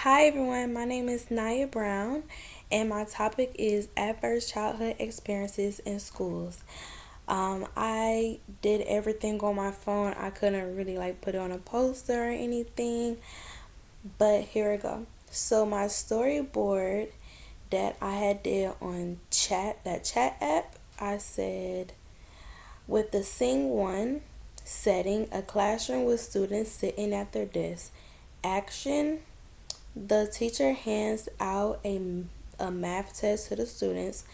Hi everyone, my name is Naya Brown, and my topic is adverse childhood experiences in schools. I did everything on my phone. I couldn't really put it on a poster or anything, but here we go. So my storyboard that I had did on that chat app, I said with the scene one setting, a classroom with students sitting at their desks. Action. The teacher hands out a math test to the students.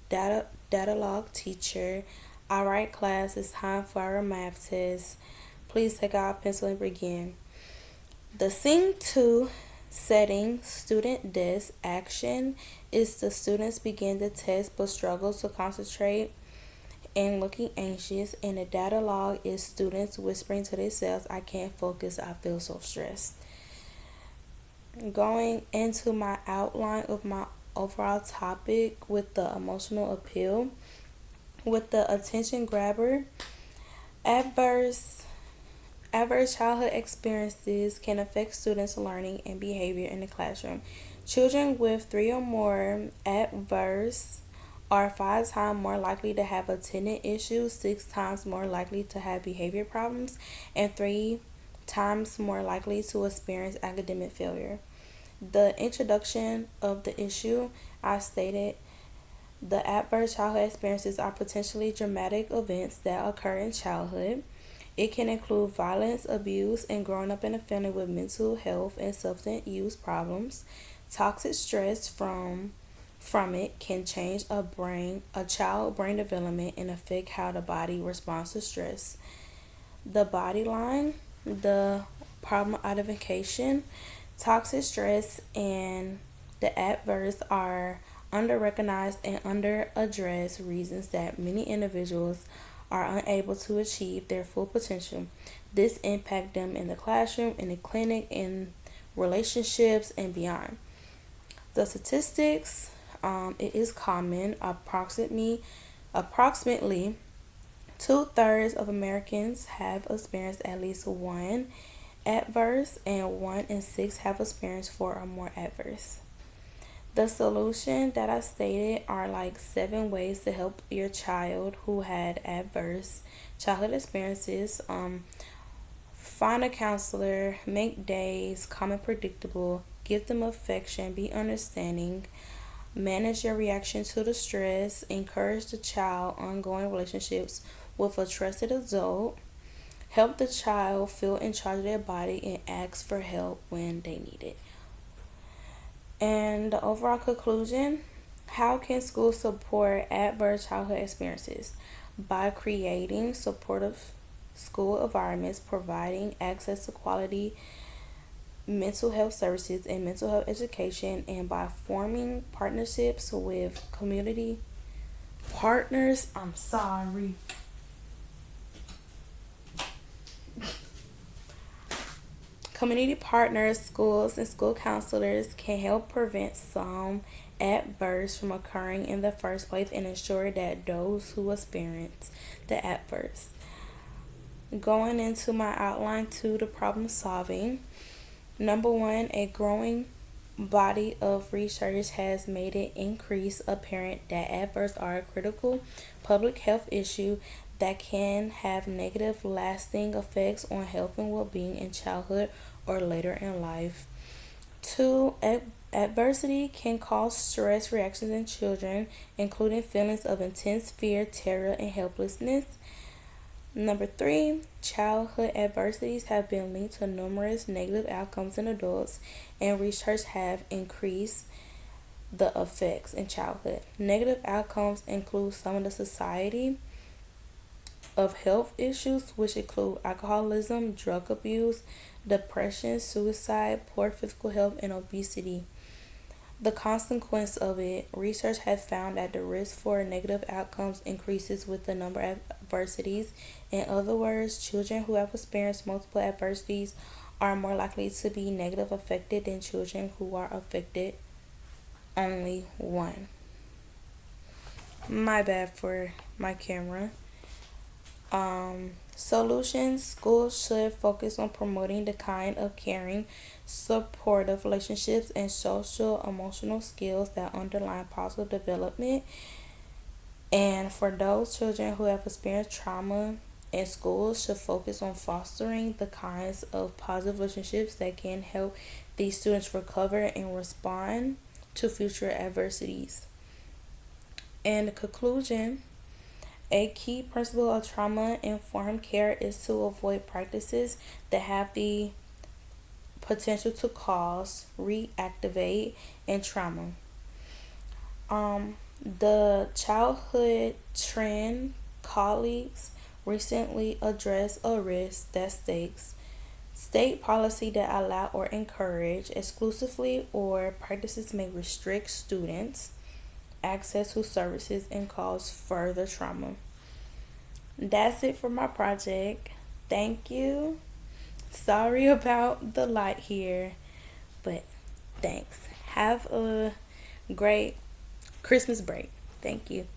Data log teacher. All right, class, it's time for our math test. Please take out a pencil and begin. The scene two setting student desk action is the students begin the test but struggle to concentrate and looking anxious, and the data log is students whispering to themselves, I can't focus, I feel so stressed. Going into my outline of my overall topic with the emotional appeal, with the attention grabber, adverse adverse childhood experiences can affect students' learning and behavior in the classroom. Children with three or more adverse are 5 times more likely to have attendance issues, 6 times more likely to have behavior problems, and 3 times more likely to experience academic failure. The introduction of the issue, I stated the adverse childhood experiences are potentially traumatic events that occur in childhood. It can include violence, abuse, and growing up in a family with mental health and substance use problems. Toxic stress from it can change a child brain development and affect how the body responds to stress. The body line, the problem identification, toxic stress and the adverse are under-recognized and under-addressed reasons that many individuals are unable to achieve their full potential. This impacts them in the classroom, in the clinic, in relationships, and beyond. The statistics, it is common. Approximately 2/3 of Americans have experienced at least one adverse, and 1 in 6 have experienced 4 or more adverse. The solution that I stated are 7 ways to help your child who had adverse childhood experiences. Find a counselor, make days calm and predictable, give them affection, be understanding, manage your reaction to the stress, encourage the child ongoing relationships with a trusted adult, help the child feel in charge of their body, and ask for help when they need it. And the overall conclusion, how can schools support adverse childhood experiences? By creating supportive school environments, providing access to quality mental health services and mental health education, and by forming partnerships with community partners. I'm sorry. Community partners, schools, and school counselors can help prevent some adverse from occurring in the first place and ensure that those who experience the adverse. Going into my outline to the problem solving. Number one, a growing body of research has made it increase apparent that adverse are a critical public health issue that can have negative lasting effects on health and well-being in childhood or later in life. Two, adversity can cause stress reactions in children, including feelings of intense fear, terror, and helplessness. Number three, childhood adversities have been linked to numerous negative outcomes in adults, and research have increased the effects in childhood. Negative outcomes include some of the society of health issues, which include alcoholism, drug abuse, depression, suicide, poor physical health, and obesity. The consequence of it, research has found that the risk for negative outcomes increases with the number of adversities. In other words, children who have experienced multiple adversities are more likely to be negative affected than children who are affected only one. My bad for my camera. Solutions: schools should focus on promoting the kind of caring, supportive relationships and social emotional skills that underline positive development. And for those children who have experienced trauma, and schools should focus on fostering the kinds of positive relationships that can help these students recover and respond to future adversities. In conclusion, a key principle of trauma informed care is to avoid practices that have the potential to cause, reactivate, and trauma. The childhood trend colleagues recently addressed a risk that state policy that allow or encourage exclusively or practices may restrict students access to services and cause further trauma. That's it for my project. Thank you. Sorry about the light here, but thanks. Have a great Christmas break. Thank you.